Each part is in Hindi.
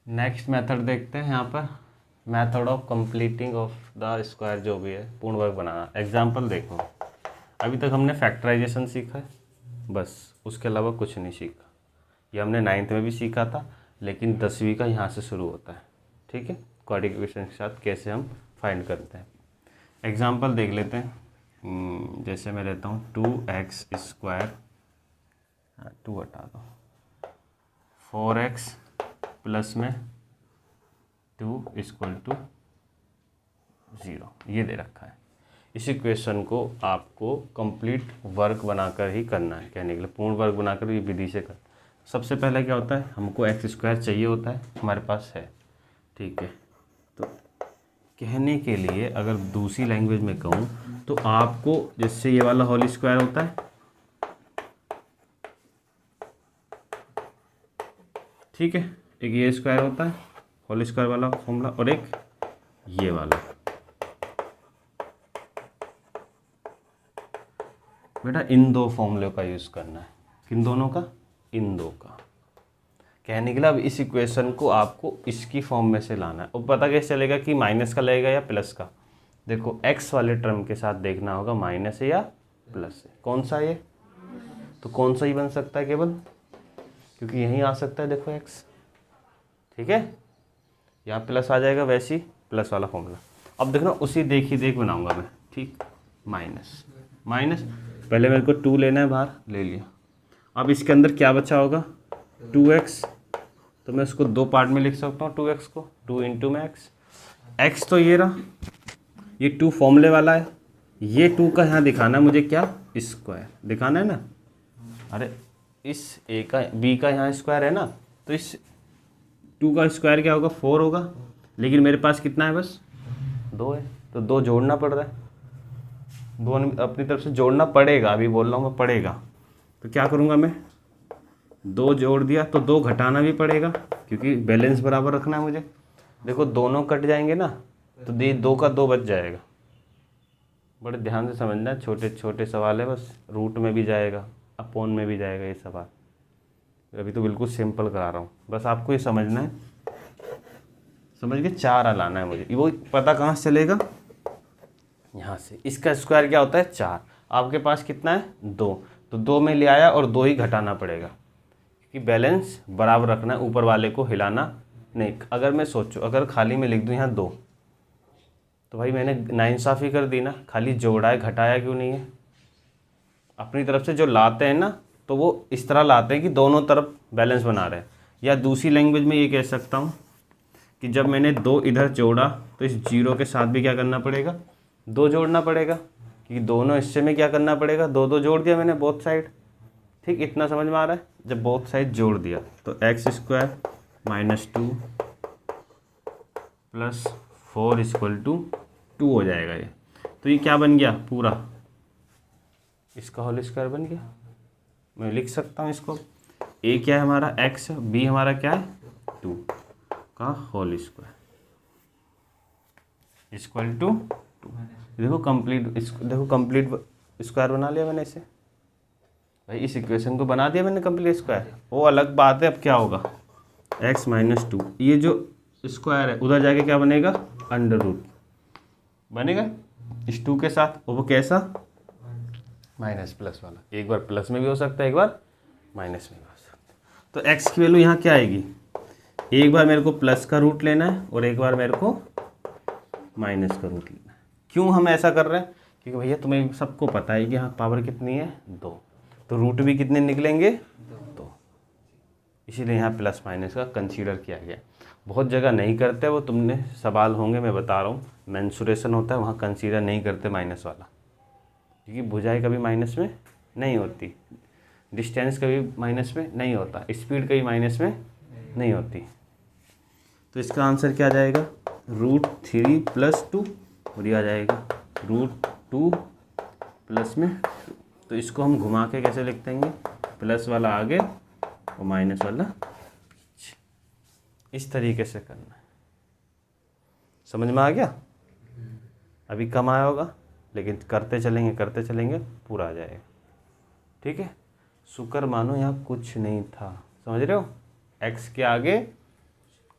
नेक्स्ट मेथड देखते हैं यहाँ पर, method of completing of the square, जो भी है पूर्ण वर्ग बनाना। एग्जांपल देखो, अभी तक हमने फैक्टराइजेशन सीखा है, बस उसके अलावा कुछ नहीं सीखा। ये हमने 9th में भी सीखा था, लेकिन 10वीं का यहाँ से शुरू होता है, ठीक है। क्वाड्रेटिक इक्वेशन के साथ कैसे हम फाइंड करते हैं। एग्जांपल देख लेते हैं। जैसे मैं लेता हूँ 2x स्क्वायर, 2 हटा दो, 4x प्लस में 2 इक्वल टू 0, ये दे रखा है। इस इक्वेशन को आपको कंप्लीट वर्ग बनाकर ही करना है, कहने के लिए पूर्ण वर्ग बनाकर ये विधि से कर। सबसे पहले क्या होता है, हमको एक्स स्क्वायर चाहिए होता है, हमारे पास है, ठीक है। तो कहने के लिए अगर दूसरी लैंग्वेज में कहूँ तो आपको जैसे ये वाला होल स्क्वायर होता है, ठीक है, एक ये स्क्वायर होता है होल स्क्वायर वाला फॉर्मूला, और एक ये वाला। बेटा इन दो फॉर्मूले का यूज़ करना है, किन दोनों का, इन दो का। कहने के लिए अब इस इक्वेशन को आपको इसकी फॉर्म में से लाना है। और पता कैसे चलेगा कि माइनस का लगेगा या प्लस का। देखो एक्स वाले टर्म के साथ देखना होगा माइनस है या प्लस है, कौन सा ये, तो कौन सा ही बन सकता है केवल, क्योंकि यहीं आ सकता है, देखो एक्स, ठीक है, यहाँ प्लस आ जाएगा, वैसे ही प्लस वाला फॉर्मूला। अब देखना उसी देख बनाऊंगा मैं, ठीक, माइनस माइनस, पहले मेरे को 2 लेना है, बाहर ले लिया। अब इसके अंदर क्या बचा होगा, 2x, तो मैं इसको 2 पार्ट में लिख सकता हूँ, 2x को 2 इंटू में x तो ये रहा, ये 2 फॉर्मूले वाला है, ये 2 का यहाँ दिखाना है मुझे, क्या स्क्वायर दिखाना है ना। अरे इस a का b का यहाँ स्क्वायर है ना, तो इस 2 का स्क्वायर क्या होगा, 4 होगा, लेकिन मेरे पास कितना है, बस 2 है, तो 2 जोड़ना पड़ रहा है, 2 अपनी तरफ से जोड़ना पड़ेगा, अभी बोल रहा हूँ मैं पड़ेगा। तो क्या करूँगा मैं, 2 जोड़ दिया, तो 2 घटाना भी पड़ेगा, क्योंकि बैलेंस बराबर रखना है मुझे। देखो दोनों कट जाएंगे ना, तो 2 का 2 बच जाएगा। बड़े ध्यान से समझना, छोटे छोटे सवाल है, बस रूट में भी जाएगा, अपोन में भी जाएगा ये सवाल। अभी तो बिल्कुल सिंपल करा रहा हूँ, बस आपको ये समझना है, समझ के 4 लाना है मुझे। वो पता कहाँ से चलेगा, यहाँ से। इसका स्क्वायर क्या होता है, 4, आपके पास कितना है, 2, तो 2 में ले आया और 2 ही घटाना पड़ेगा, क्योंकि बैलेंस बराबर रखना है, ऊपर वाले को हिलाना नहीं। अगर मैं सोचूं, अगर खाली में लिख दूं यहाँ 2, तो भाई मैंने नाइंसाफ़ी कर दी ना, खाली जोड़ा है, घटाया क्यों नहीं है। अपनी तरफ से जो लाते हैं ना, तो वो इस तरह लाते हैं कि दोनों तरफ बैलेंस बना रहे हैं। या दूसरी लैंग्वेज में ये कह सकता हूँ कि जब मैंने 2 इधर जोड़ा, तो इस 0 के साथ भी क्या करना पड़ेगा, 2 जोड़ना पड़ेगा, क्योंकि दोनों हिस्से में क्या करना पड़ेगा, 2 जोड़ दिया मैंने बोथ साइड, ठीक, इतना समझ में आ रहा है। जब बोथ साइड जोड़ दिया तो x square minus 2 plus 4 equal to 2 हो जाएगा ये। तो ये क्या बन गया, पूरा इसका होल स्क्वायर बन गया। मैं लिख सकता हूँ इसको, ए क्या है हमारा एक्स, बी हमारा क्या है 2 का होल स्क्वायर इक्वल टू 2। देखो कंप्लीट स्क्वायर बना लिया मैंने इसे, भाई इस इक्वेशन को बना दिया मैंने कंप्लीट स्क्वायर। वो अलग बात है, अब क्या होगा, x माइनस 2, ये जो स्क्वायर है उधर जाके क्या बनेगा, अंडर रूट बनेगा इस 2 के साथ, और वो कैसा, माइनस प्लस वाला, एक बार प्लस में भी हो सकता है, एक बार माइनस में भी हो सकता है। तो x की वैल्यू यहाँ क्या आएगी, एक बार मेरे को प्लस का रूट लेना है और एक बार मेरे को माइनस का रूट लेना है। क्यों हम ऐसा कर रहे हैं, क्योंकि भैया तुम्हें सबको पता है कि यहाँ पावर कितनी है 2, तो रूट भी कितने निकलेंगे 2, इसीलिए यहाँ प्लस माइनस का कंसीडर किया गया। बहुत जगह नहीं करते, वो तुमने सवाल होंगे, मैं बता रहा हूँ, मेंसुरेशन होता है वहाँ कंसीडर नहीं करते माइनस वाला, क्योंकि भुजाई कभी माइनस में नहीं होती, डिस्टेंस कभी माइनस में नहीं होता, स्पीड कभी माइनस में नहीं होती। तो इसका आंसर क्या आ जाएगा, √3 + 2, और ये आ जाएगा √2 प्लस में 2। तो इसको हम घुमा के कैसे लिख देंगे, प्लस वाला आगे और माइनस वाला पीछे, इस तरीके से करना है। समझ में आ गया? अभी कम आया होगा, लेकिन करते चलेंगे पूरा आ जाएगा। ठीक है, शुक्र मानो यहाँ कुछ नहीं था, समझ रहे हो? x के आगे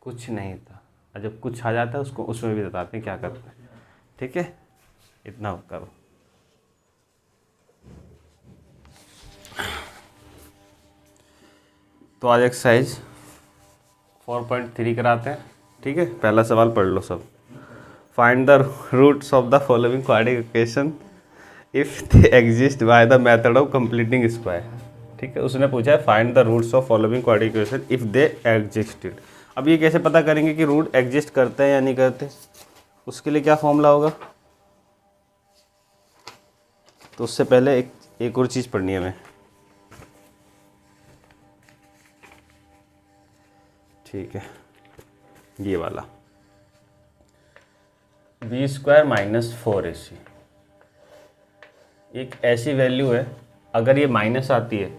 कुछ नहीं था, और जब कुछ आ जाता है उसको उसमें भी बताते हैं क्या करते हैं। ठीक है, इतना करो। तो आज एक्सरसाइज 4.3 कराते हैं। ठीक है, पहला सवाल पढ़ लो सब। Find the roots of the following quadratic equation if they exist by the method of completing square. ठीक है, उसने पूछा है find the roots of following quadratic equation if they existed. अब ये कैसे पता करेंगे कि रूट एग्जिस्ट करते हैं या नहीं करते? उसके लिए क्या फॉर्मूला होगा? तो उससे पहले एक और चीज़ पढ़नी है हमें। ठीक है, ये वाला b² माइनस 4ac एक ऐसी वैल्यू है, अगर ये माइनस आती है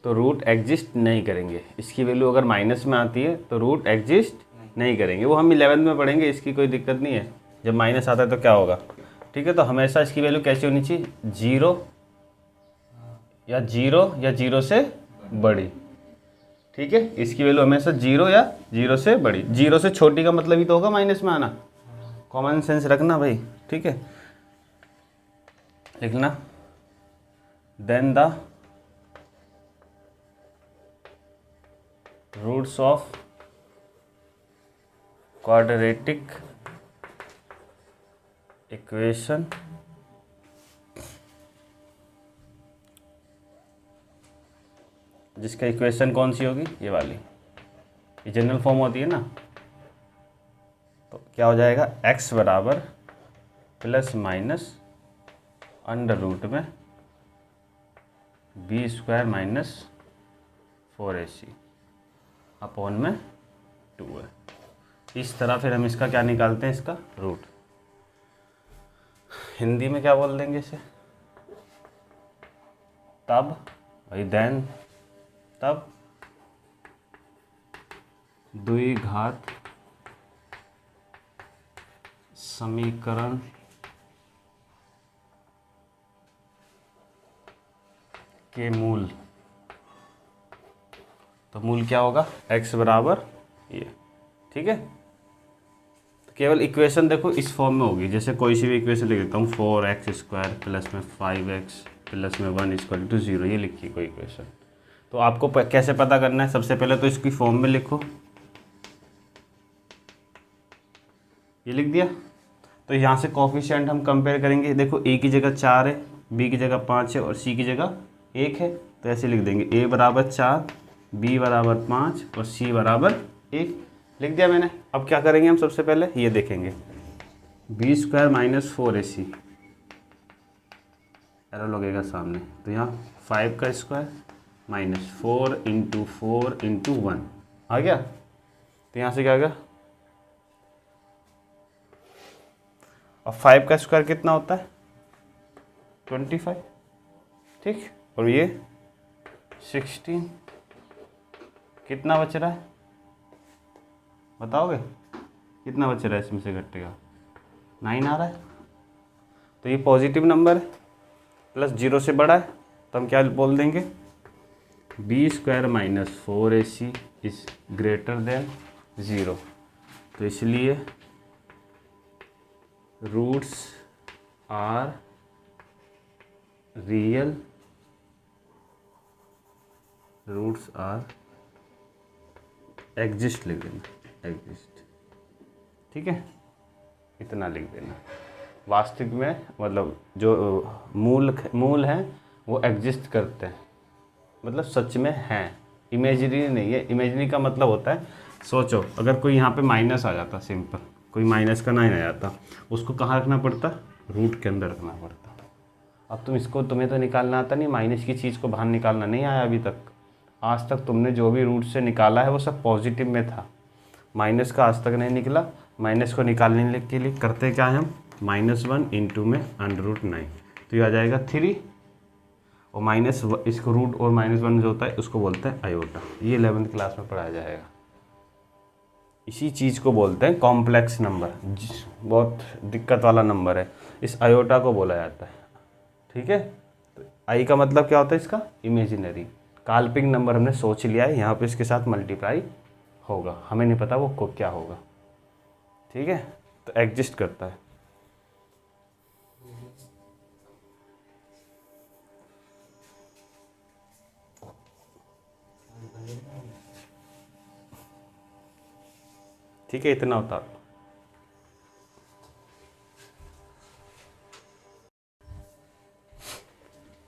तो रूट एग्जिस्ट नहीं करेंगे। इसकी वैल्यू अगर माइनस में आती है तो रूट एग्जिस्ट नहीं करेंगे। वो हम 11th में पढ़ेंगे, इसकी कोई दिक्कत नहीं है। जब माइनस आता है तो क्या होगा? ठीक है, तो हमेशा इसकी वैल्यू कैसी होनी चाहिए? 0 या 0 से बड़ी। ठीक है, इसकी वैल्यू हमेशा 0 या 0 से बड़ी। 0 से छोटी का मतलब ही तो होगा माइनस में आना। कॉमन सेंस रखना भाई। ठीक है, लिखना then the roots of quadratic equation जिसका इक्वेशन कौन सी होगी? ये वाली, ये जनरल फॉर्म होती है ना। तो क्या हो जाएगा? x बराबर प्लस माइनस अंडर रूट में b² माइनस 4ac अपॉन में 2 है। इस तरह फिर हम इसका क्या निकालते हैं? इसका रूट। हिंदी में क्या बोल देंगे इसे? तब भाई देन तब द्विघात समीकरण के मूल। तो मूल क्या होगा? x बराबर ये। ठीक है, तो केवल इक्वेशन देखो इस फॉर्म में होगी। जैसे कोई सी भी इक्वेशन लिख देता हूँ, 4x² प्लस में 5x प्लस में 1 = 0, ये लिखी कोई इक्वेशन। तो आपको कैसे पता करना है? सबसे पहले तो इसकी फॉर्म में लिखो। ये लिख दिया, तो यहाँ से कोफिशिएंट हम कंपेयर करेंगे। देखो a की जगह 4 है, b की जगह 5 है और c की जगह 1 है। तो ऐसे लिख देंगे a बराबर 4, b बराबर 5 और c बराबर 1। लिख दिया मैंने। अब क्या करेंगे हम? सबसे पहले ये देखेंगे, b² माइनस 4ac एरो लगेगा सामने। तो यहाँ 5 का स्क्वायर माइनस 4 × 4 × 1 आ गया। तो यहाँ से क्या आ गया? और 5 का स्क्वायर कितना होता है? 25। ठीक, और ये 16। कितना बच रहा है? बताओगे कितना बच रहा है? इसमें से घटेगा 9 आ रहा है। तो ये पॉजिटिव नंबर है, प्लस 0 से बड़ा है। तो हम क्या बोल देंगे? b² minus 4ac is greater than 0। तो इसलिए roots are real, roots are exist लिख देना, एग्जिस्ट। ठीक है, इतना लिख देना। वास्तविक में मतलब जो मूल हैं वो एग्जिस्ट करते हैं, मतलब सच में हैं, इमेजिनरी नहीं है। इमेजिनरी का मतलब होता है, सोचो अगर कोई यहाँ पे माइनस आ जाता, सिंपल कोई माइनस का 9 आ जाता, उसको कहाँ रखना पड़ता? रूट के अंदर रखना पड़ता। अब तुम्हें तो निकालना आता नहीं, माइनस की चीज़ को बाहर निकालना नहीं आया अभी तक। आज तक तुमने जो भी रूट से निकाला है वो सब पॉजिटिव में था, माइनस का आज तक नहीं निकला। माइनस को निकालने के लिए करते क्या है हम? -1 × में √9, तो ये आ जाएगा 3। और माइनस इसको रूट और -1 जो होता है उसको बोलते हैं आयोटा। ये 11th क्लास में पढ़ाया जाएगा। इसी चीज़ को बोलते हैं कॉम्प्लेक्स नंबर, बहुत दिक्कत वाला नंबर है, इस आयोटा को बोला जाता है। ठीक है, तो आई का मतलब क्या होता है इसका, इमेजिनरी, काल्पनिक नंबर हमने सोच लिया है, यहाँ पे इसके साथ मल्टीप्लाई होगा, हमें नहीं पता वो को क्या होगा। ठीक है, तो एग्जिस्ट करता है। ठीक है, इतना होता।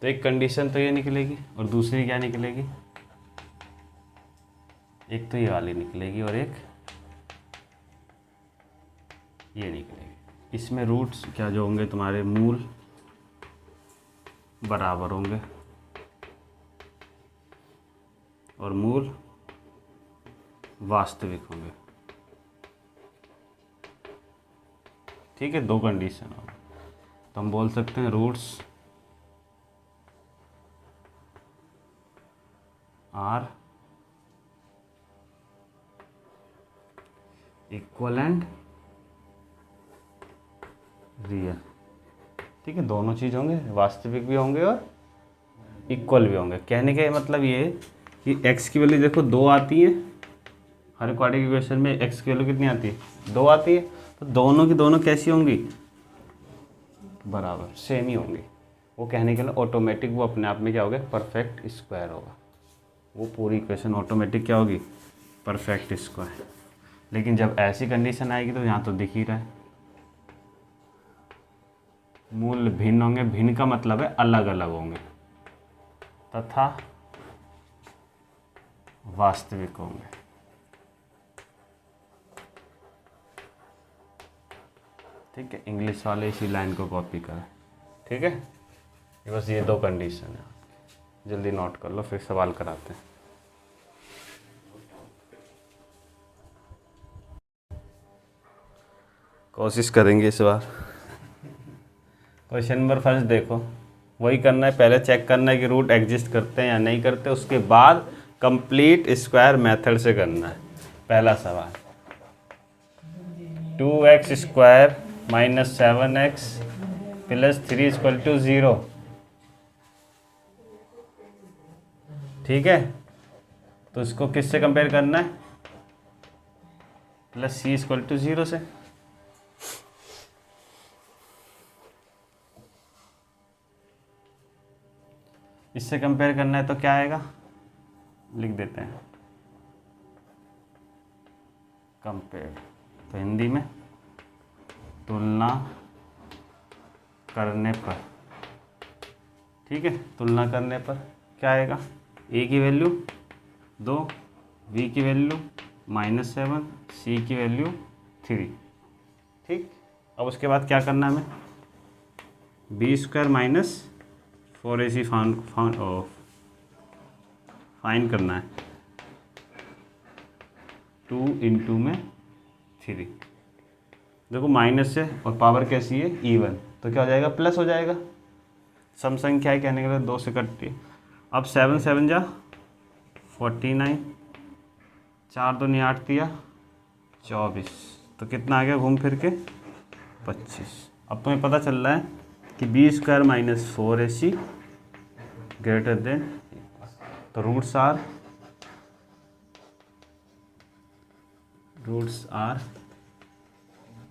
तो एक कंडीशन तो ये निकलेगी और दूसरी क्या निकलेगी, एक तो ये वाली निकलेगी और एक ये निकलेगी। इसमें रूट्स क्या जो होंगे तुम्हारे, मूल बराबर होंगे और मूल वास्तविक होंगे। ठीक है, दो कंडीशन होंगे, तो हम बोल सकते हैं roots are equal and real. ठीक है, दोनों चीज़ होंगे, वास्तविक भी होंगे और इक्वल भी होंगे। कहने का मतलब ये है कि x की वैल्यू देखो 2 आती है, हर क्वाड्रेटिक इक्वेशन में x की वैल्यू कितनी आती है, 2 आती है, तो दोनों की दोनों कैसी होंगी, बराबर, सेम ही होंगी। वो कहने के लिए ऑटोमेटिक वो अपने आप में क्या होगा, परफेक्ट स्क्वायर होगा। वो पूरी इक्वेशन ऑटोमेटिक क्या होगी, परफेक्ट स्क्वायर। लेकिन जब ऐसी कंडीशन आएगी तो यहाँ तो दिख ही रहा है, मूल भिन्न होंगे, भिन्न का मतलब है अलग अलग होंगे, तथा वास्तविक होंगे। ठीक है, इंग्लिश वाले इसी लाइन को कॉपी करें। ठीक है, ये बस ये दो कंडीशन है, जल्दी नोट कर लो, फिर सवाल कराते हैं। कोशिश करेंगे इस बार। क्वेश्चन नंबर फर्स्ट देखो, वही करना है, पहले चेक करना है कि रूट एग्जिस्ट करते हैं या नहीं करते, उसके बाद कंप्लीट स्क्वायर मेथड से करना है। पहला सवाल, 2x square minus 7x plus 3 equal to 0। ठीक है, तो इसको किससे कंपेयर करना है, प्लस c इक्वल टू 0 से। इससे कंपेयर करना है तो क्या आएगा, लिख देते हैं कंपेयर, तो हिंदी में तुलना करने पर। ठीक है, तुलना करने पर क्या आएगा, a की वैल्यू 2, b की वैल्यू -7, c की वैल्यू 3। ठीक, अब उसके बाद क्या करना है हमें, B square minus 4ac fine करना है, 2 इंटू में 3। देखो माइनस से और पावर कैसी है, इवन, तो क्या हो जाएगा, प्लस हो जाएगा। सम संख्या है, कहने के लिए 2 से कटती है। अब 7 7 जा 49, 4 2 नहीं 8 दिया 24, तो कितना आ गया घूम फिर के 25। अब तुम्हें पता चल रहा है कि B square minus 4ac greater than, तो रूट्स आर,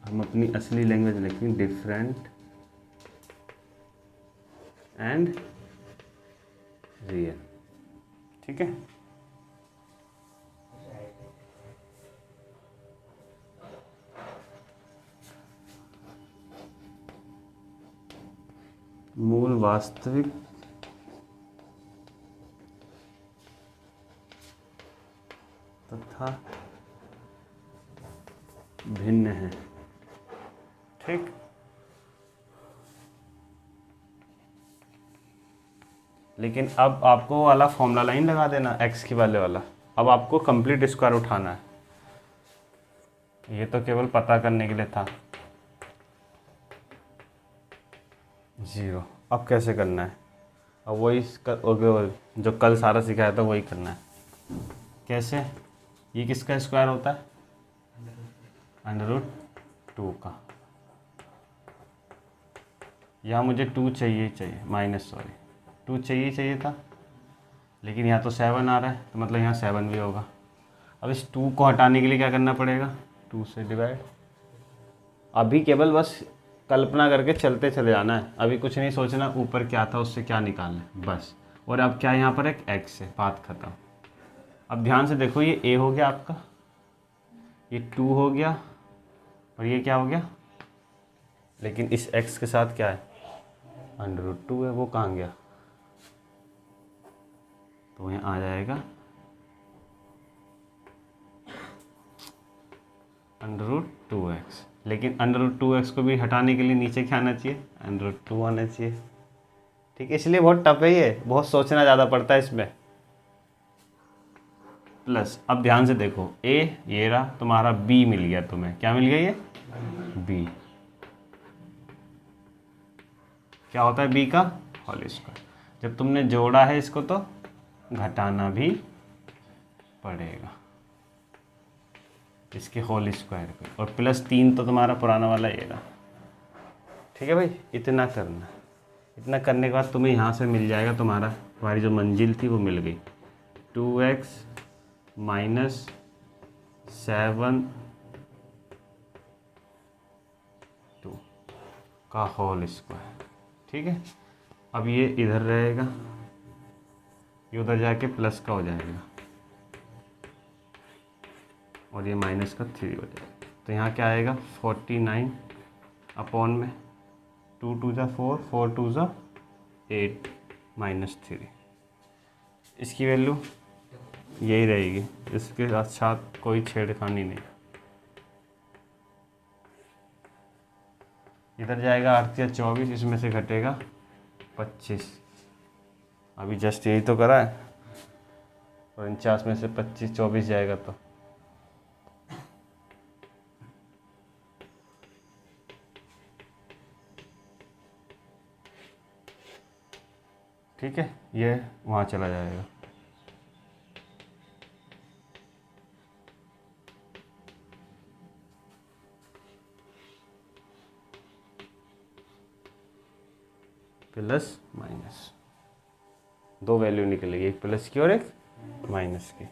हम अपनी असली लैंग्वेज लिखेंगे, डिफरेंट एंड रियल। ठीक है, मूल वास्तविक तथा भिन्न है। ठीक, लेकिन अब आपको वाला फॉर्मूला लाइन लगा देना x की वाले वाला। अब आपको कंप्लीट स्क्वायर उठाना है, ये तो केवल पता करने के लिए था 0। अब कैसे करना है, अब वही जो कल सारा सिखाया था वही करना है। कैसे, ये किसका स्क्वायर होता है, 2 का। यहाँ मुझे 2 चाहिए टू चाहिए था, लेकिन यहाँ तो 7 आ रहा है, तो मतलब यहाँ 7 भी होगा। अब इस 2 को हटाने के लिए क्या करना पड़ेगा, 2 से डिवाइड। अभी केवल बस कल्पना करके चलते चले जाना है, अभी कुछ नहीं सोचना ऊपर क्या था उससे क्या निकालना है बस। और अब क्या यहाँ पर एक x है, बात खत्म। अब ध्यान से देखो, ये a हो गया आपका, ये 2 हो गया, और ये क्या हो गया, लेकिन इस x के साथ क्या है, √2 है, वो कहाँ गया, तो यहाँ आ जाएगा √2x। लेकिन √2x को भी हटाने के लिए नीचे क्या आना चाहिए, √2 आना चाहिए। ठीक है, इसलिए बहुत टफ है ये, बहुत सोचना ज़्यादा पड़ता है इसमें। प्लस अब ध्यान से देखो, a ये रहा तुम्हारा, b मिल गया तुम्हें, क्या मिल गया ये b, क्या होता है b का होल स्क्वायर। जब तुमने जोड़ा है इसको तो घटाना भी पड़ेगा इसके होल स्क्वायर पे, और +3 तो तुम्हारा पुराना वाला ये रहा। ठीक है भाई, इतना करना, इतना करने के बाद तुम्हें यहाँ से मिल जाएगा तुम्हारी जो मंजिल थी वो मिल गई, 2x - 7 2 का होल स्क्वायर। ठीक है, अब ये इधर रहेगा, ये उधर जाके प्लस का हो जाएगा, और ये माइनस का 3 हो जाएगा। तो यहाँ क्या आएगा, 49 अपॉन में 2 2 जा 4, 4 2 जा 8 -3। इसकी वैल्यू यही रहेगी, इसके साथ कोई छेड़खानी नहीं। इधर जाएगा 8 या 24, इसमें से घटेगा 25। अभी जस्ट यही तो करा है, और 49 में से 25 24 जाएगा तो ठीक है, ये वहाँ चला जाएगा। प्लस माइनस, दो वैल्यू निकलेगी, एक प्लस की और एक माइनस की।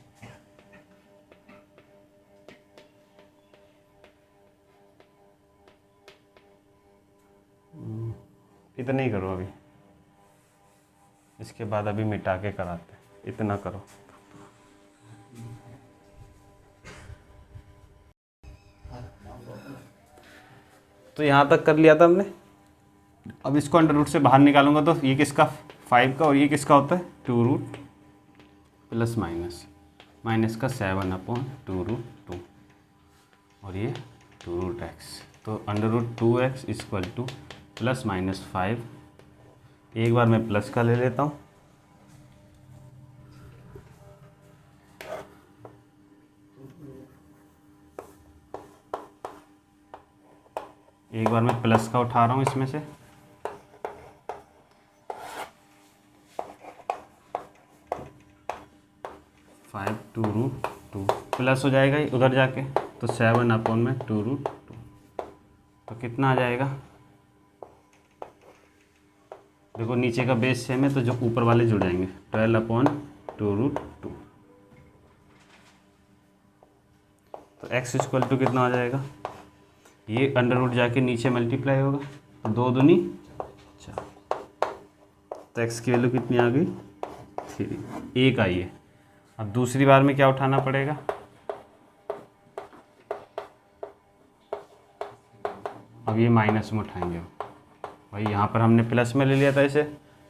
इतना ही करो अभी, इसके बाद अभी मिटा के कराते, इतना करो। तो यहाँ तक कर लिया था हमने। अब इसको अंडर रूट से बाहर निकालूंगा तो ये किसका, 5 का, और ये किसका होता है 2√, प्लस माइनस का 7/2√2, और ये 2√x। तो √2x = +-5। एक बार मैं प्लस का ले लेता हूँ, एक बार मैं प्लस का उठा रहा हूँ इसमें से, फाइव 2√2 प्लस हो जाएगा उधर जाके, तो 7/2√2, तो कितना आ जाएगा, देखो नीचे का बेस सेम है तो जो ऊपर वाले जुड़ जाएंगे, 12/2√2। तो x = कितना आ जाएगा, ये अंडर रूट जाके नीचे मल्टीप्लाई होगा, 2 दूनी 4, तो x की वैल्यू कितनी आ गई 3, 1 आई है। अब दूसरी बार में क्या उठाना पड़ेगा, अब ये माइनस में उठाएंगे भाई, यहाँ पर हमने प्लस में ले लिया था इसे,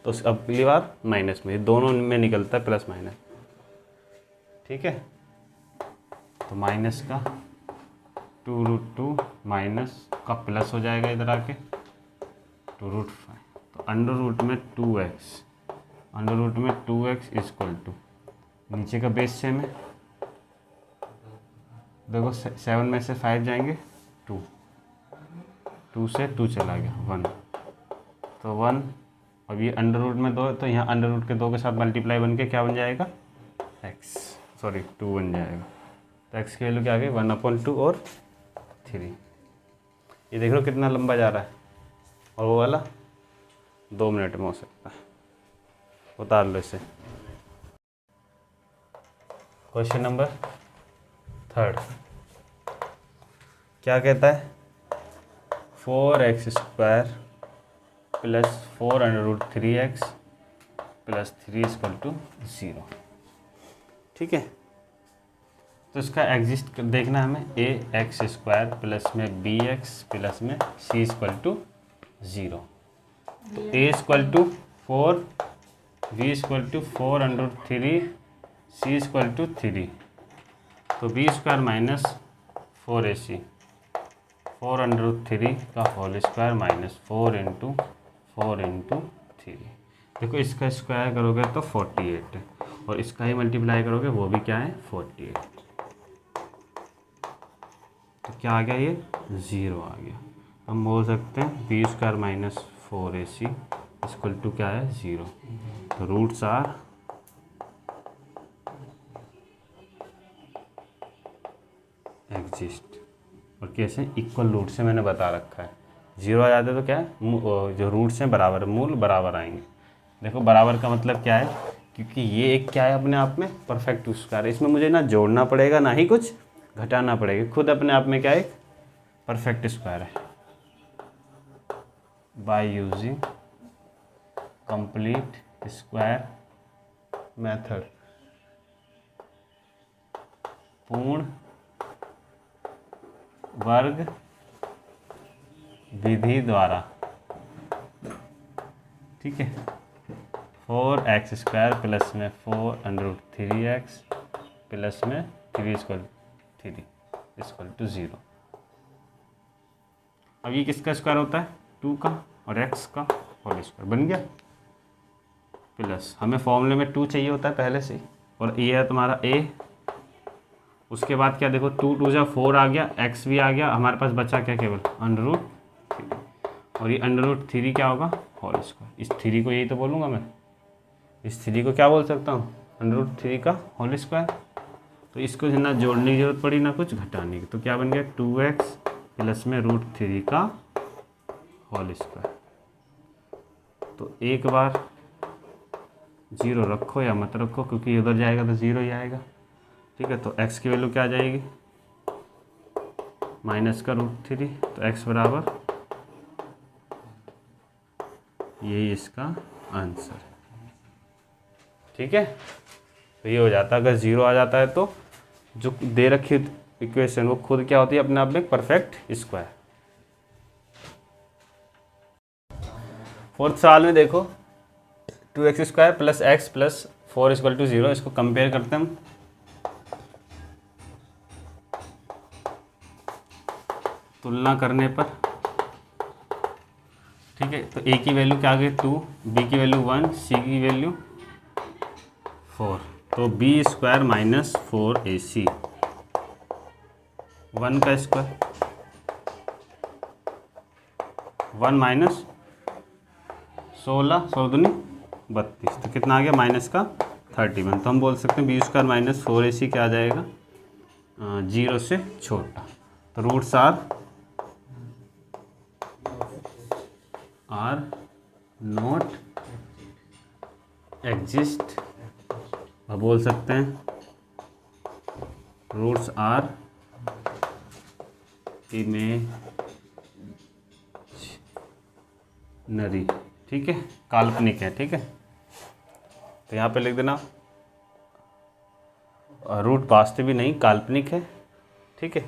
तो अब अगली बार माइनस में, ये दोनों में निकलता है प्लस माइनस। ठीक है, तो माइनस का 2√2 माइनस का प्लस हो जाएगा इधर आके 2√5, तो अंडर रूट में 2x = नीचे का बेस सेम है, देखो 7 में से 5 जाएंगे 2 से 2 चला गया 1, तो 1। अब ये अंडर रूट में 2 है, तो यहाँ अंडर रूट के 2 के साथ मल्टीप्लाई बन के क्या बन जाएगा 2 बन जाएगा। तो x की वैल्यू क्या आ गई 1/2 और 3। 3। ये देख लो कितना लंबा जा रहा है, और वो वाला 2 मिनट में हो सकता है। उतार लो इसे। क्वेश्चन नंबर 3 क्या कहता है, 4x² प्लस 4√3x प्लस 3 = 0। ठीक है, तो इसका एग्जिस्ट देखना है हमें, ax² प्लस में bx प्लस में c = 0। तो a = 4, b = 4√3, c = 3। तो b² माइनस 4ac, 4√3 का होल स्क्वायर माइनस 4 × 4 × 3। देखो इसका स्क्वायर करोगे तो 48 है, और इसका ही मल्टीप्लाई करोगे वो भी क्या है 48। तो क्या आ गया, ये 0 आ गया। हम बोल सकते हैं b² माइनस 4ac = क्या है 0। तो रूट्स आर एग्जिस्ट, और कैसे इक्वल रूट से मैंने बता रखा है। 0 आ जाते तो क्या है, जो रूट्स हैं बराबर, मूल बराबर आएंगे। देखो बराबर का मतलब क्या है, क्योंकि ये एक क्या है अपने आप में परफेक्ट स्क्वायर है, इसमें मुझे ना जोड़ना पड़ेगा ना ही कुछ घटाना पड़ेगा, खुद अपने आप में क्या है, परफेक्ट स्क्वायर है। By using complete square method, पूर्ण वर्ग विधि द्वारा। ठीक है, 4x² प्लस में 4√3x प्लस में 3 = 0। अब ये किसका स्क्वायर होता है, 2 का, और x का होल स्क्वायर बन गया। प्लस हमें फॉर्मूले में 2 चाहिए होता है पहले से, और ये है तुम्हारा a। उसके बाद क्या, देखो 2 × 2 = 4 आ गया, x भी आ गया, हमारे पास बचा क्या, केवल √3, और ये √3 क्या होगा, होल स्क्वायर। इस 3 को यही तो बोलूँगा मैं, इस 3 को क्या बोल सकता हूँ, √3 का होल स्क्वायर। तो इसको ना जोड़ने की जरूरत पड़ी ना कुछ घटाने की, तो क्या बन गया 2x प्लस में √3 का होल स्क्वायर। तो एक बार 0 रखो या मत रखो, क्योंकि उधर जाएगा तो 0 ही आएगा। ठीक है, तो x की वैल्यू क्या आ जाएगी, माइनस का √3, तो x बराबर, यही इसका आंसर है। ठीक है, तो ये हो जाता है। अगर 0 आ जाता है तो जो दे रखी इक्वेशन वो खुद क्या होती है, अपने आप में परफेक्ट स्क्वायर। 4th सवाल में देखो, 2x² प्लस x प्लस 4 = 0। इसको कंपेयर करते हैं हम। तुलना करने पर, ठीक है, तो a की वैल्यू क्या आ गई 2, b की वैल्यू 1, c की वैल्यू 4। तो b² माइनस 4ac, 1 का स्क्वायर, 1 माइनस 16, 16 दूनी 32, तो कितना आ गया माइनस का 31। तो हम बोल सकते हैं b² माइनस 4ac क्या आ जाएगा, 0 से छोटा। तो रूट्स आर नॉट एग्जिस्ट, अब बोल सकते हैं रूट्स आर इमेजिनरी। ठीक है, काल्पनिक है। ठीक है, तो यहाँ पे लिख देना रूट वास्तविक नहीं काल्पनिक है। ठीक है,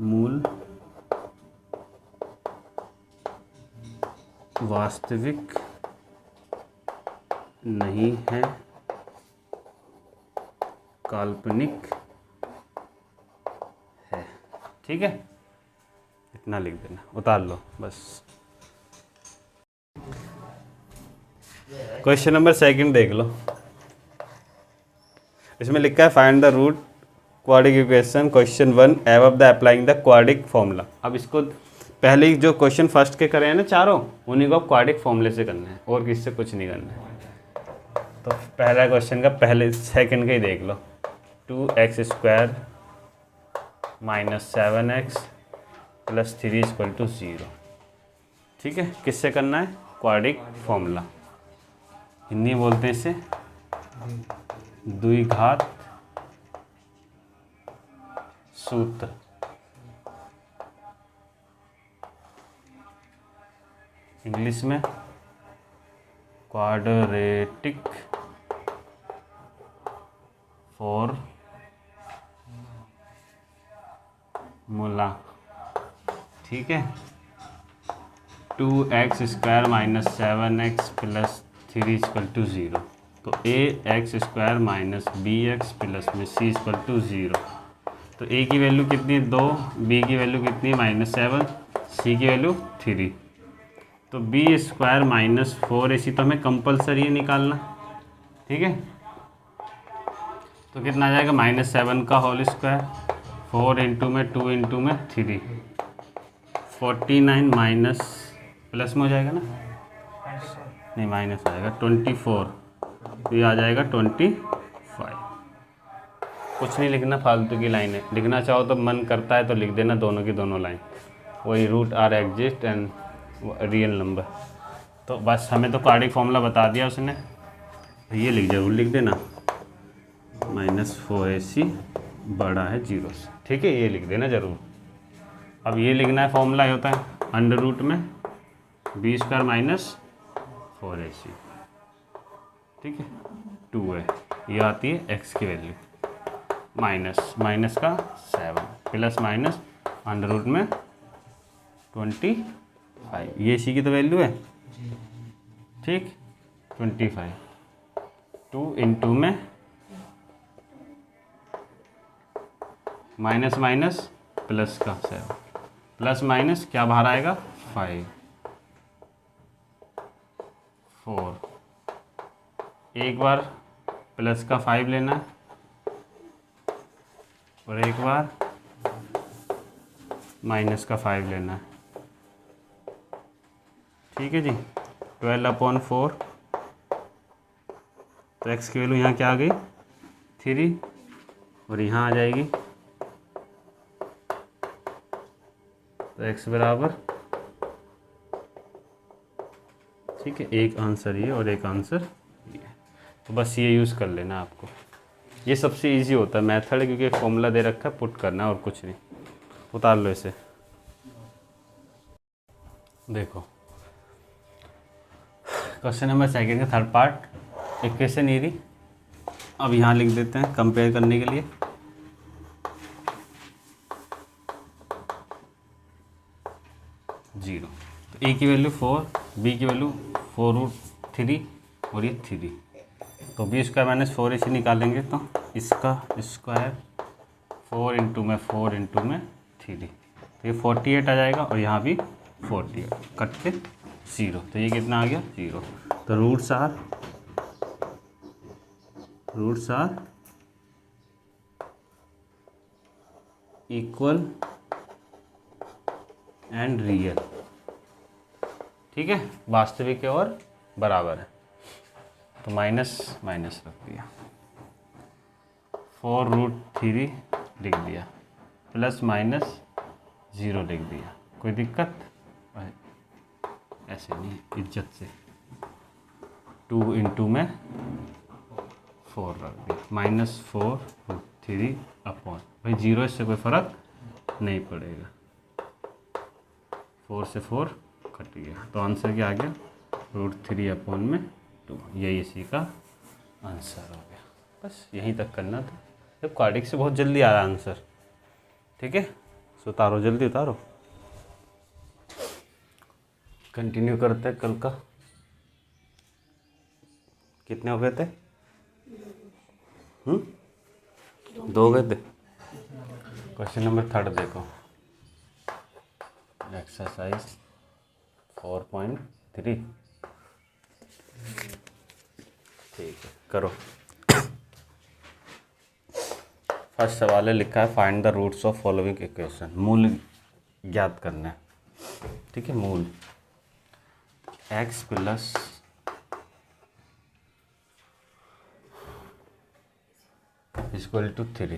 मूल वास्तविक नहीं है, काल्पनिक है। ठीक है, इतना लिख देना, उतार लो बस। क्वेश्चन नंबर 2 देख लो। इसमें लिखा है find the root quadratic equation question 1 above the applying the quadratic formula. अब इसको पहले ही जो क्वेश्चन फर्स्ट के करे हैं ना चारों, उन्हीं को क्वाड्रिक फॉर्मूले से करना है, और किससे कुछ नहीं करना है। तो पहला क्वेश्चन का पहले सेकंड का ही देख लो, 2x² -7x + 3 = 0। ठीक है, किससे करना है? क्वाड्रिक फॉर्मूला, हिंदी में बोलते हैं इसे द्विघात सूत्र। इंग्लिश में क्वाड्रेटिक फॉर्मूला। ठीक है, 2x² - 7x + 3 = 0। तो ax² - bx + c = 0। तो a की वैल्यू कितनी है? 2, b की वैल्यू कितनी है? -7, c की वैल्यू 3। तो b² - 4ac तो हमें कंपलसरी है निकालना। ठीक है, तो कितना आ जाएगा? -7 का होल स्क्वायर, 4 इंटू में 2 इंटू में 3, 49 माइनस प्लस में हो जाएगा ना, नहीं माइनस आएगा 24, तो ये आ जाएगा 25। कुछ नहीं लिखना फालतू की लाइनें, लिखना चाहो तो मन करता है तो लिख देना दोनों की दोनों लाइन, वही root are exist and real number. तो बस हमें तो क्वाड्रिक फॉर्मूला बता दिया उसने, ये जरूर लिख देना -4ac बड़ा है 0 से। ठीक है, ये लिख देना ज़रूर। अब ये लिखना है, फॉर्मूला होता है अंडर रूट में b² - 4ac। ठीक है, 2 है, ये आती है x की वैल्यू, माइनस का 7 प्लस माइनस अंडर रूट में 25, ये c की तो वैल्यू है। ठीक, 25, 2 इंटू में माइनस माइनस प्लस का 7 प्लस माइनस क्या बाहर आएगा? 5, 4, एक बार प्लस का 5 लेना है और एक बार माइनस का 5 लेना है। ठीक है जी, 12/4, तो x की वैल्यू यहाँ क्या आ गई? 3, और यहाँ आ जाएगी तो x बराबर, ठीक है, एक आंसर ये और एक आंसर ये। तो बस ये यूज़ कर लेना आपको, ये सबसे इजी होता है मेथड, क्योंकि एक फॉर्मूला दे रखा है, पुट करना है और कुछ नहीं। उतार लो इसे, देखो क्वेश्चन नंबर 2 का थर्ड पार्ट, इक्वेशन ये रही। अब यहाँ लिख देते हैं कंपेयर करने के लिए। जीरो, तो a की वैल्यू 4, b की वैल्यू 4√3 और ये 3, तो b² - 4ac निकालेंगे तो इसका स्क्वायर 4 इंटू में 4 इंटू में 3, तो ये 48 आ जाएगा और यहाँ भी 48, कट के 0, तो ये कितना आ गया? 0। तो roots are equal and real. ठीक है, वास्तविक और बराबर है, तो माइनस माइनस रख दिया, 4√3 लिख दिया, प्लस माइनस 0 लिख दिया। कोई दिक्कत? ऐसे नहीं, इज्जत से 2 इंटू में 4 रख दिया, -4√3 अपॉन, भाई 0 इससे कोई फ़र्क नहीं पड़ेगा, 4 से 4 कट गया, तो आंसर क्या आ गया? √3/2। यही इसी का आंसर हो गया। बस यहीं तक करना था, जब क्वाड्रिक से बहुत जल्दी आ रहा आंसर। ठीक है, सो उतारो, जल्दी उतारो, कंटिन्यू करते हैं कल का। कितने हो गए थे? 2 हो गए थे। क्वेश्चन नंबर 3 देखो, एक्सरसाइज 4.3। ठीक है, करो। फर्स्ट सवाल है, लिखा है find the roots of following equation, मूल ज्ञात करना है। ठीक है, मूल x प्लस इक्वल टू 3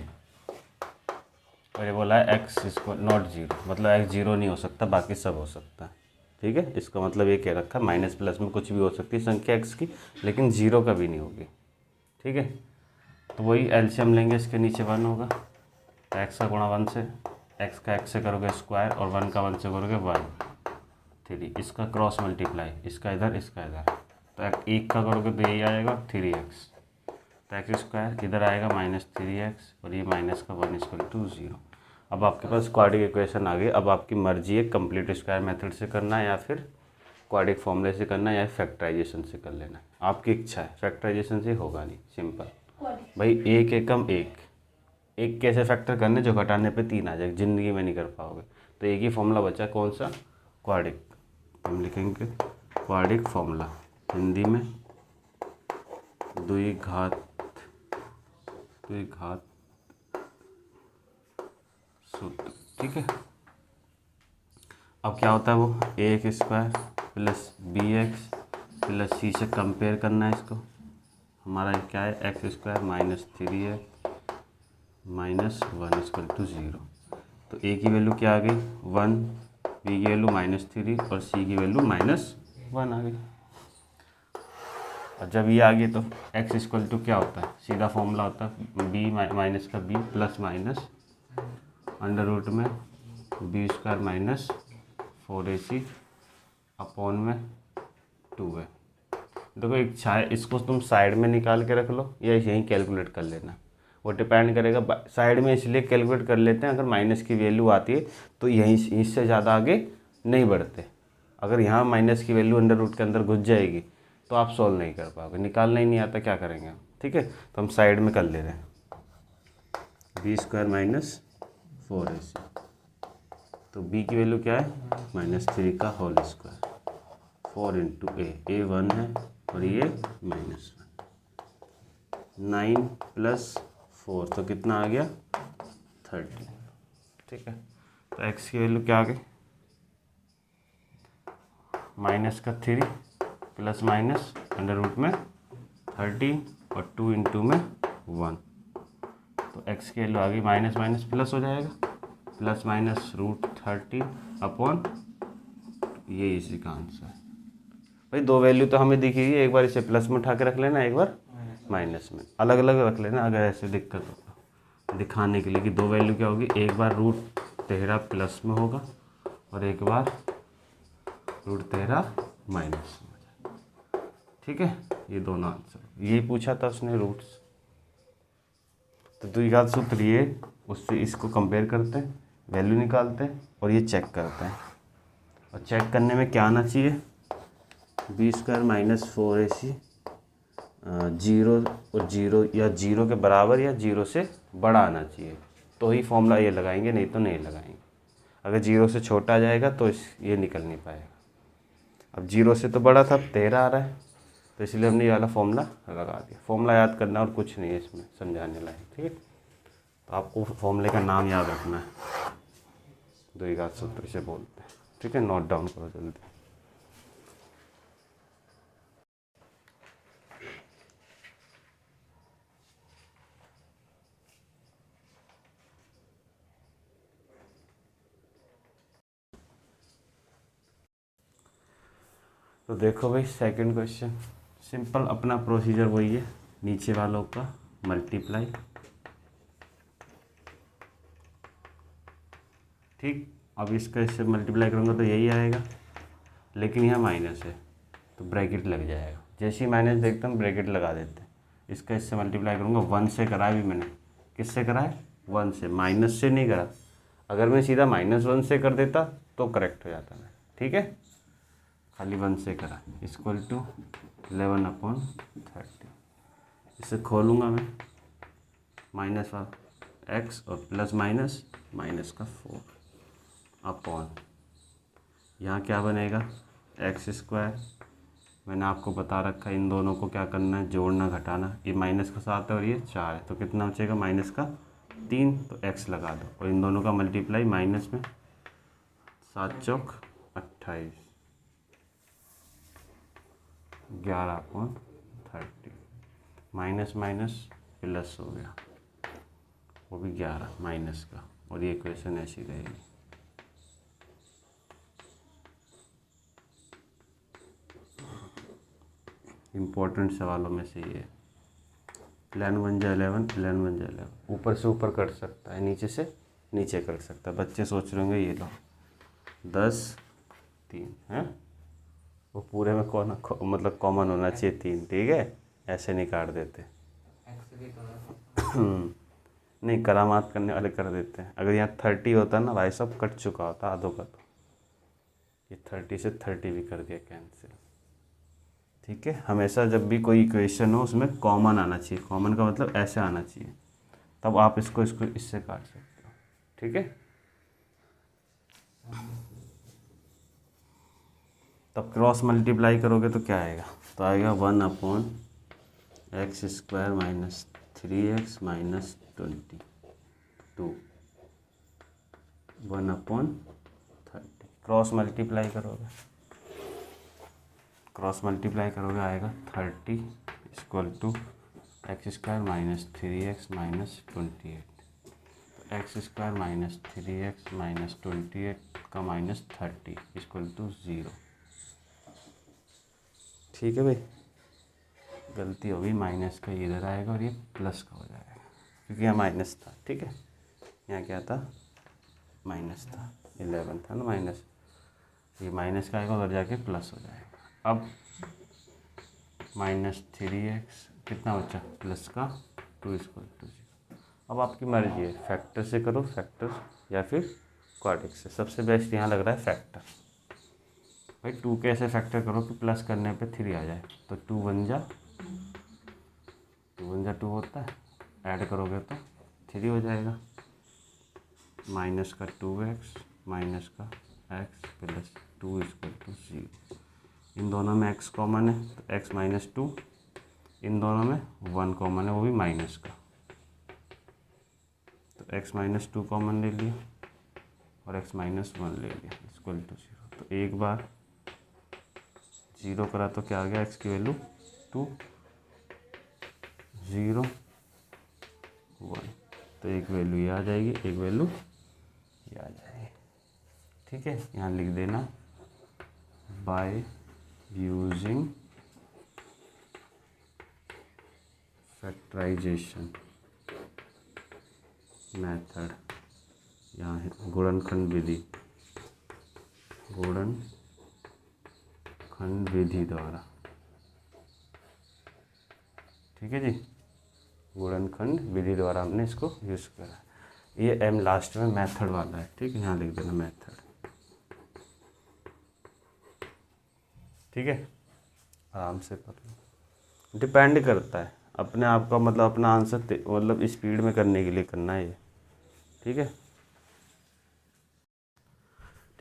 और ये बोला है एक्स इसको नॉट जीरो, मतलब एक्स जीरो नहीं हो सकता, बाकी सब हो सकता है। ठीक है, इसका मतलब ये कह रखा है माइनस प्लस में कुछ भी हो सकती है संख्या एक्स की, लेकिन जीरो कभी नहीं होगी। ठीक है, तो वही एलसीएम लेंगे, इसके नीचे 1 होगा, तो एक्स का गुणा 1 से, एक्स का एक्स से करोगे स्क्वायर और 1 का 1 से करोगे 1, 3, इसका क्रॉस मल्टीप्लाई, इसका इधर इसका इधर, तो एक का करोगे तो यही आएगा 3x, तो एक्स स्क्वायर इधर आएगा -3x और ये माइनस का 1 = 0। अब आपके पास क्वाड्रिक इक्वेशन आ गई। अब आपकी मर्जी है कंप्लीट स्क्वायर मेथड से करना है या फिर क्वाड्रिक फॉर्मूले से करना है या फैक्टराइजेशन से कर लेना है, आपकी इच्छा है। फैक्टराइजेशन से होगा नहीं, सिंपल भाई, एक एकम एक कैसे फैक्टर करने जो घटाने पे 3 आ जाए, ज़िंदगी में नहीं कर पाओगे। तो एक ही फॉर्मूला बचा, कौन सा? क्वाड्रिक। हम लिखेंगे क्वाड्रिक फॉर्मूला, हिंदी में द्विघात सूत्र। ठीक है, अब क्या होता है वो A square plus B X plus C से कंपेयर करना है इसको। हमारा क्या है, एक्स स्क्वायर -3x -1 = 0। तो ए की वैल्यू क्या आ गई 1, बी की वैल्यू -3 और सी की वैल्यू -1 आ गई। और जब ये आ गई तो x = क्या होता है, सीधा फॉर्मूला होता है b माइनस का b plus minus under root में b² -4ac अपॉन में 2a। देखो इच्छा है, इसको तुम साइड में निकाल के रख लो या यहीं कैलकुलेट कर लेना, वो डिपेंड करेगा। साइड में इसलिए कैलकुलेट कर लेते हैं, अगर माइनस की वैल्यू आती है तो यहीं इससे ज़्यादा आगे नहीं बढ़ते। अगर यहाँ माइनस की वैल्यू अंडर रूट के अंदर घुस जाएगी तो आप सॉल्व नहीं कर पाओगे, निकालना ही नहीं आता, क्या करेंगे हम। ठीक है, तो हम साइड में कर ले रहे हैं b² -4ac। तो b की वैल्यू क्या है -3 का होल स्क्वायर, 4 × a 1 है और ये -1, 9 + 4 तो कितना आ गया 30। ठीक है, तो x की वैल्यू क्या आ गई -3 प्लस माइनस अंडर रूट में 30 और 2 × में 1, तो x की वैल्यू आ गई माइनस माइनस प्लस हो जाएगा, प्लस माइनस √30 अपॉन ये इसी का आंसर है। भाई दो वैल्यू तो हमें दिखी है, एक बार इसे प्लस में उठा के रख लेना, एक बार माइनस में, अलग अलग रख लेना अगर ऐसे दिक्कत हो, दिखाने के लिए कि दो वैल्यू क्या होगी, एक बार √13 प्लस में होगा और एक बार √13 माइनस में हो जाएगा। ठीक है, ये दोनों आंसर, यही पूछा था उसने रूट्स। तो द्विघात सूत्र ये, उससे इसको कंपेयर करते हैं, वैल्यू निकालते हैं और ये चेक करते हैं। और चेक करने में क्या आना चाहिए, b² -4ac 0 और 0 या 0 के बराबर या 0 से बड़ा आना चाहिए, तो ही फॉर्मूला ये लगाएंगे, नहीं तो नहीं लगाएंगे। अगर 0 से छोटा आ जाएगा तो ये निकल नहीं पाएगा। अब 0 से तो बड़ा था, 13 आ रहा है, तो इसलिए हमने ये वाला फॉर्मूला लगा दिया। फॉर्मूला याद करना और कुछ नहीं है इसमें समझाने लायक। ठीक है, तो आपको फॉर्मूले का नाम याद रखना है, द्विघात सूत्र से बोलते हैं। ठीक है, नोट डाउन करो जल्दी। तो देखो भाई सेकंड क्वेश्चन, सिंपल अपना प्रोसीजर वही है, नीचे वालों का मल्टीप्लाई। ठीक, अब इसका इससे मल्टीप्लाई करूँगा तो यही आएगा, लेकिन यहाँ माइनस है तो ब्रैकेट लग जाएगा। जैसे ही माइनस देखते हम ब्रैकेट लगा देते हैं। इसका इससे मल्टीप्लाई करूँगा, 1 से करा भी मैंने, किससे करा है 1 से, माइनस से नहीं करा। अगर मैं सीधा -1 से कर देता तो करेक्ट हो जाता मैं। ठीक है, खाली 1 से करा, = 11/30। इसे खोलूँगा मैं, माइनस x और प्लस माइनस -4 अपॉन, यहाँ क्या बनेगा x²। मैंने आपको बता रखा है इन दोनों को क्या करना है, जोड़ना घटाना। ये माइनस का 7 है और ये 4 है, तो कितना बचेगा -3, तो x लगा दो और इन दोनों का मल्टीप्लाई माइनस में 7 चौक 28, 11/30, माइनस माइनस प्लस हो गया, वो भी 11 माइनस का, और ये इक्वेशन ऐसी रहेगी। इम्पोर्टेंट सवालों में से ये 11 1 जा 11, 11 1 जा 11, ऊपर से ऊपर कट सकता है, नीचे से नीचे कट सकता है। बच्चे सोच रहे होंगे ये लो 10 3 है, वो पूरे में कौन मतलब कॉमन होना चाहिए 3, ठीक है, ऐसे नहीं काट देते। नहीं, करामात करने वाले कर देते हैं। अगर यहाँ 30 होता ना भाई साहब, कट चुका होता आधों का, तो ये 30 से 30 भी कर दिया कैंसिल। ठीक है, हमेशा जब भी कोई इक्वेशन हो उसमें कॉमन आना चाहिए। कॉमन का मतलब ऐसे आना चाहिए, तब आप इसको इससे काट सकते हो। ठीक है, तब क्रॉस मल्टीप्लाई करोगे तो क्या आएगा, तो आएगा 1/x² minus 3x minus 22 1/30। Cross multiply करोगे, आएगा 30 = x² minus 3x minus 28। x² minus 3x minus 28 का माइनस 30 = 0। ठीक है भाई, गलती होगी, माइनस का इधर आएगा और ये प्लस का हो जाएगा, क्योंकि यहाँ माइनस था। ठीक है, यहाँ क्या था, माइनस था, 11 था ना माइनस, ये माइनस का आएगा, उधर जाके प्लस हो जाएगा। अब माइनस 3x कितना बचा, प्लस का 2 = 0। अब आपकी मर्जी है, फैक्टर से करो, फैक्टर या फिर क्वाड्रिक से। सबसे बेस्ट यहाँ लग रहा है फैक्टर। भाई 2 कैसे फैक्टर करो कि प्लस करने पे 3 आ जाए, तो 2 1 जा 2 होता है, ऐड करोगे तो 3 हो जाएगा। माइनस का 2x माइनस का x प्लस 2 = 0। इन दोनों में x कॉमन है, तो x माइनस 2, इन दोनों में 1 कॉमन है, वो भी माइनस का, तो x माइनस 2 कॉमन ले लिया और x माइनस 1 ले लिया, = 0। तो एक बार 0 करा तो क्या आ गया, x की वैल्यू 2 0 1, तो एक वैल्यू ये आ जाएगी, एक वैल्यू ये आ जाएगी। ठीक है, यहाँ लिख देना बाय यूजिंग फैक्टराइजेशन मेथड, यहाँ है गुणनखंड विधि द्वारा। ठीक है जी, गुणनखंड विधि द्वारा हमने इसको यूज़ करा। ये m लास्ट में मेथड वाला है। ठीक है, यहाँ लिख देना मेथड। ठीक है, आराम से कर लो, डिपेंड करता है अपने आप का, मतलब अपना आंसर मतलब स्पीड में करने के लिए करना है ये। ठीक है,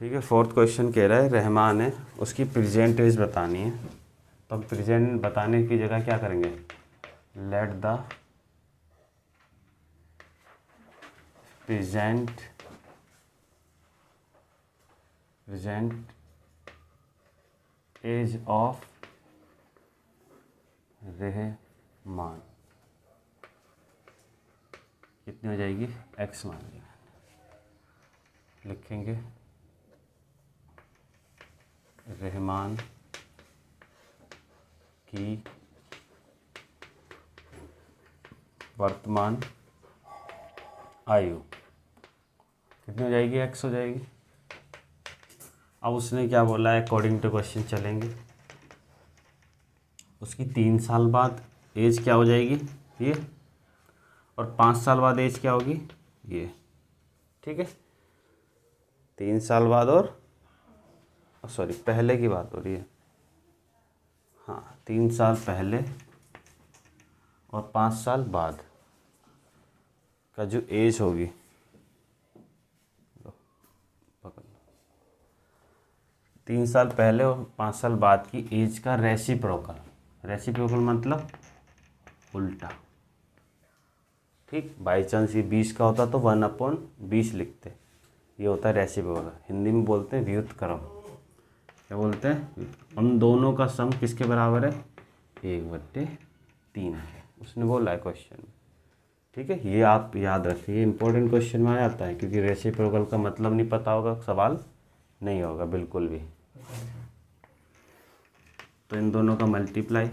ठीक है। 4th क्वेश्चन कह रहा है रहमान है, उसकी प्रेजेंट एज बतानी है। तो हम प्रेजेंट बताने की जगह क्या करेंगे, let the present age of Rahman कितनी हो जाएगी, x मान लिया, लिखेंगे रहमान की वर्तमान आयु कितनी हो जाएगी, x हो जाएगी। अब उसने क्या बोला है, अकॉर्डिंग टू क्वेश्चन चलेंगे, उसकी 3 साल बाद एज क्या हो जाएगी ये, और 5 साल बाद एज क्या होगी ये। ठीक है, 3 साल बाद और सॉरी पहले की बात हो रही है, हाँ 3 साल पहले और 5 साल बाद का जो एज होगी, 3 साल पहले और 5 साल बाद की एज का रेसिप्रोकल मतलब उल्टा। ठीक, बाई चांस ये 20 का होता तो 1/20 लिखते, ये होता है रेसिप्रोकल। हिंदी में बोलते हैं व्युत्क्रम। क्या बोलते हैं, उन दोनों का सम किसके बराबर है, 1/3 है, उसने बोला है क्वेश्चन में। ठीक है, ये आप याद रखिए, इंपॉर्टेंट क्वेश्चन में आ जाता है, क्योंकि रेसिप्रोकल का मतलब नहीं पता होगा, सवाल नहीं होगा बिल्कुल भी। तो इन दोनों का मल्टीप्लाई,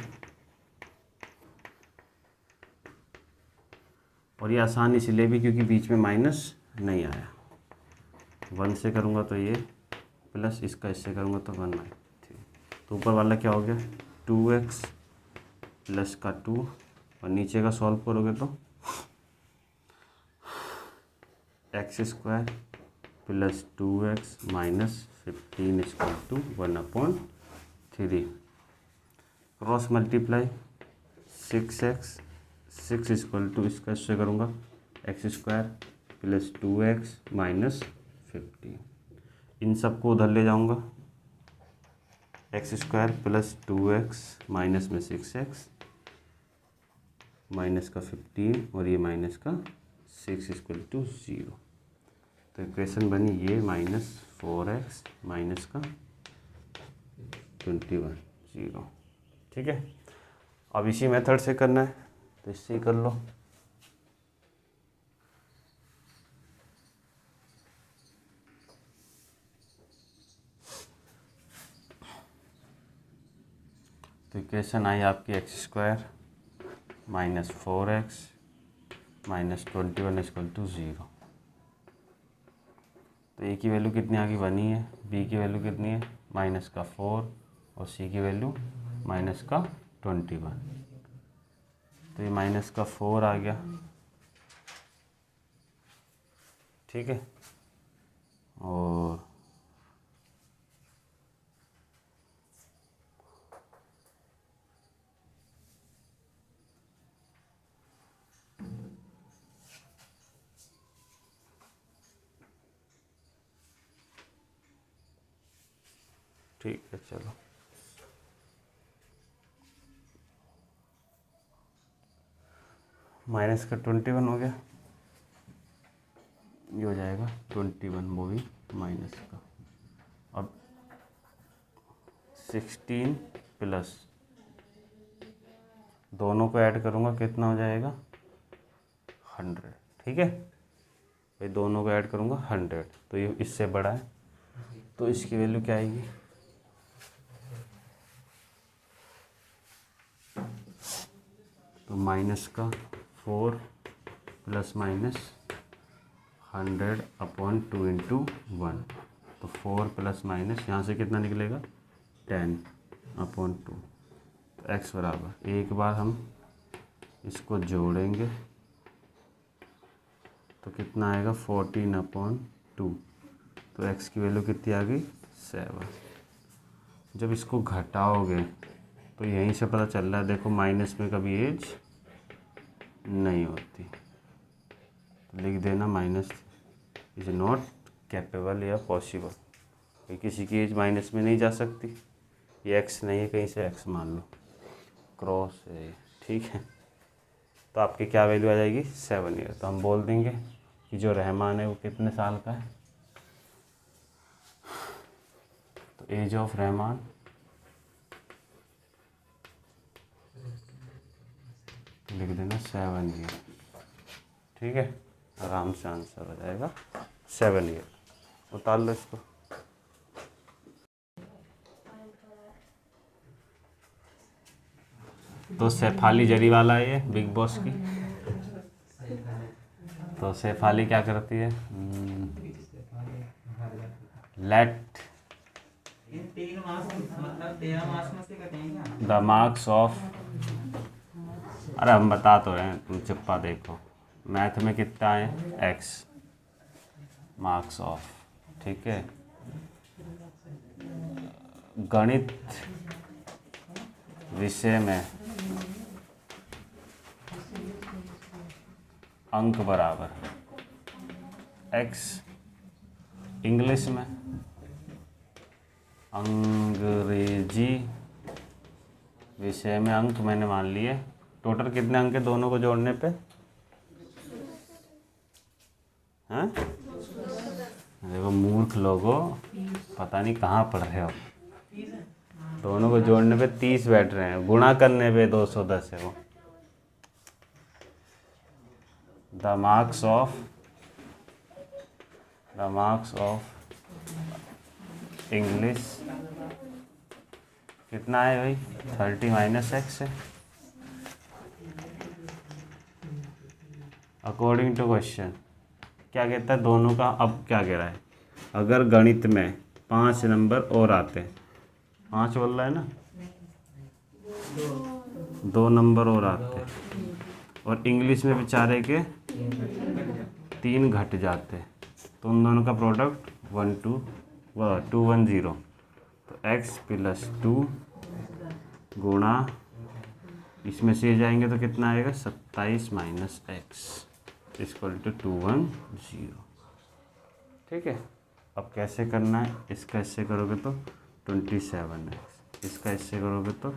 और ये आसान इसलिए भी क्योंकि बीच में माइनस नहीं आया। 1 से करूँगा तो ये प्लस, इसका इससे करूँगा तो 1/3। तो ऊपर वाला क्या हो गया 2x प्लस का 2, और नीचे का सॉल्व करोगे तो x² plus 2x minus 15 equal to 1/3। Cross multiply 6x, 6 equal to इसका इससे करूँगा x² प्लस 2x माइनस 15। इन सबको उधर ले जाऊँगा, x² प्लस 2x माइनस में 6x माइनस का 15, और ये माइनस का 6 इक्वल टू 0। तो इक्वेशन बनी ये -4x माइनस का 21 0। ठीक है, अब इसी मेथड से करना है तो इससे ही कर लो। तो इक्वेशन आई आपकी x² minus 4x minus 21 equal to 0। तो ए की वैल्यू कितनी आ गई 1 ही है, बी की वैल्यू कितनी है माइनस का 4, और सी की वैल्यू माइनस का 21। तो ये माइनस का 4 आ गया। ठीक है, और ठीक है चलो, माइनस का 21 हो गया, ये हो जाएगा 21, वो भी माइनस का। अब 16 प्लस दोनों को ऐड करूँगा कितना हो जाएगा 100। ठीक है भाई, दोनों को ऐड करूँगा 100, तो ये इससे बड़ा है, तो इसकी वैल्यू क्या आएगी तो माइनस का 4 प्लस माइनस 100/2 इंटू 1। तो 4 प्लस माइनस यहाँ से कितना निकलेगा 10/2। तो x बराबर, एक बार हम इसको जोड़ेंगे तो कितना आएगा 14/2। तो x की वैल्यू कितनी आ गई 7। जब इसको घटाओगे तो यहीं से पता चल रहा है, देखो माइनस में कभी एज नहीं होती, तो लिख देना माइनस इज नॉट कैपेबल या पॉसिबल। किसी की एज माइनस में नहीं जा सकती, ये एक्स नहीं है, कहीं से एक्स मान लो, क्रॉस है। ठीक है, तो आपकी क्या वैल्यू आ जाएगी 7 ईयर। तो हम बोल देंगे कि जो रहमान है वो कितने साल का है, तो एज ऑफ रहमान लिख देना 7 ईयर। ठीक है, आराम से आंसर हो जाएगा 7 ईयर। उतार लो इसको। तो शेफाली जरी वाला है ये बिग बॉस की। तो शेफाली क्या करती है, लेट द मार्क्स ऑफ, अरे हम बता तो रहे हैं, तुम चुप्पा देखो। मैथ में कितना है x मार्क्स ऑफ। ठीक है, गणित विषय में अंक बराबर x, इंग्लिश में अंग्रेजी विषय में अंक मैंने मान लिए। टोटल कितने अंक है दोनों को जोड़ने पे, हैं? देखो मूर्ख लोगों, पता नहीं कहाँ पढ़ रहे हो। दोनों को जोड़ने पे 30 बैठ रहे हैं, गुणा करने पे 210 है वो। द मार्क्स ऑफ इंग्लिश कितना है भाई, 30 माइनस एक्स है। अकॉर्डिंग टू क्वेश्चन क्या कहता है दोनों का, अब क्या कह रहा है, अगर गणित में 5 नंबर और आते हैं, 5 बोल रहा है ना, 2 नंबर और आते हैं और इंग्लिश में बेचारे के 3 घट जाते हैं, तो उन दोनों का प्रोडक्ट 210, तो x प्लस 2 गुणा इसमें से जाएंगे तो कितना आएगा 27 माइनस एक्स इक्वल टू 210। ठीक है, अब कैसे करना है, इसका इससे करोगे तो 27x, इसका इससे करोगे तो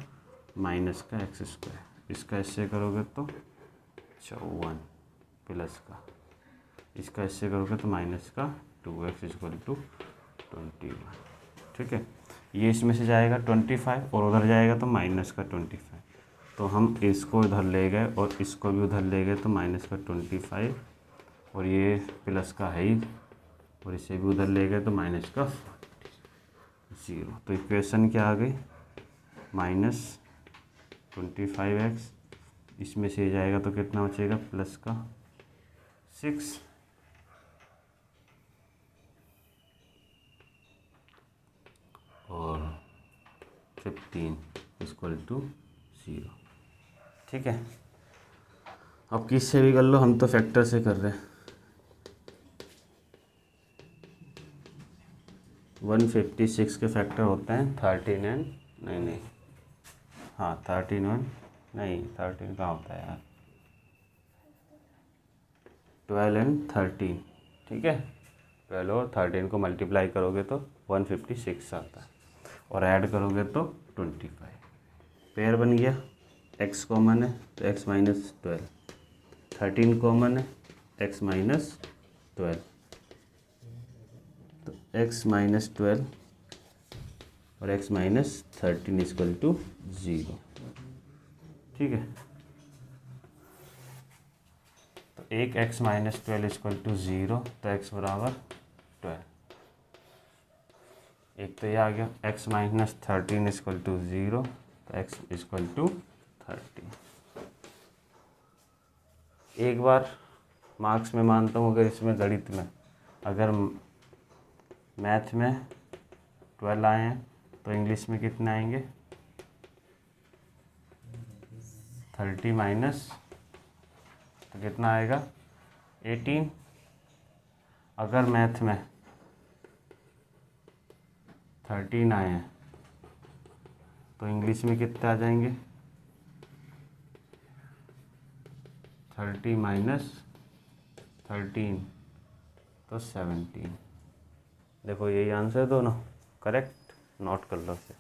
माइनस का एक्स स्क्वायर, इसका इससे करोगे तो 54 प्लस का, इसका इससे करोगे तो माइनस का 2x इक्वल टू 21। ठीक है, ये इसमें से जाएगा 25 और उधर जाएगा तो माइनस का 25, तो हम इसको इधर ले गए और इसको भी उधर ले गए तो माइनस का 25 और ये प्लस का है ही, और इसे भी उधर ले गए तो माइनस का 0। तो इक्वेशन क्या आ गई, माइनस 25x, इसमें से जाएगा तो कितना बचेगा प्लस का 6 और 15 इक्वल टू 0। ठीक है, अब किससे भी कर लो, हम तो फैक्टर से कर रहे हैं। 156 के फैक्टर होते हैं 13 एंड नहीं हाँ 13 1 नहीं 13 कहाँ होता है यार, 12 एंड 13। ठीक है, 12 और 13 को मल्टीप्लाई करोगे तो 156 आता है और ऐड करोगे तो 25। पेयर बन गया, x कॉमन है तो x माइनस 12, 13 कॉमन है x माइनस 12, तो x माइनस 12 और x माइनस 13 इक्वल टू 0। ठीक है, तो एक x माइनस 12 इक्वल टू 0, तो x बराबर 12। एक तो ये आ गया x माइनस 13 इक्वल टू 0, तो x इक्वल टू 30। एक बार मार्क्स में मानता हूँ, अगर इसमें गणित में अगर मैथ में 12 आए हैं तो इंग्लिश में कितने आएंगे 30 माइनस, तो कितना आएगा 18। अगर मैथ में 13 आए हैं तो इंग्लिश में कितने आ जाएंगे 30 माइनस 13, तो 17। देखो यही आंसर है दोनों, करेक्ट, नोट कर लो इसे।